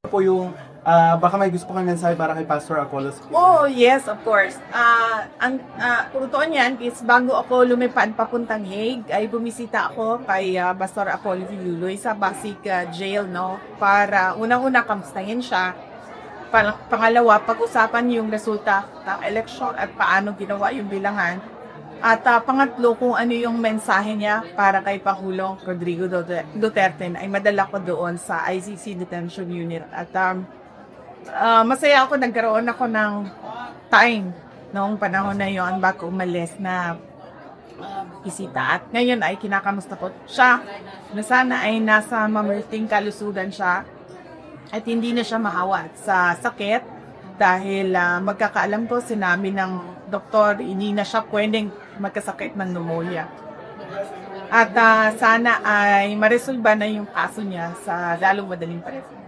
Po yung baka may gusto kang mensahe para kay Pastor Apollos. Oh, yes, of course. Ang totoo niyan is bago ako lumipad papuntang Hague, ay bumisita ako kay Pastor Apollo Viluloy sa Basic Jail, no? Para unang-una kamustahin siya. Pangalawa, pag-usapan yung resulta ng eleksyon at paano ginawa yung bilangan. At pangatlo, kung ano yung mensahe niya para kay Pangulong Rodrigo Duterte ay madala ko doon sa ICC Detention Unit. At masaya ako, nagkaroon ako ng time noong panahon na yon bago umalis na bisita. At ngayon ay kinakamusta ko siya na sana ay nasa mamerting kalusugan siya at hindi na siya mahawat sa sakit dahil magkakaalam ko sinabi ng doktor hindi na siya pwedeng magkasakit ng pneumonia. At sana ay maresolba na yung kaso niya sa lalong madaling panahon.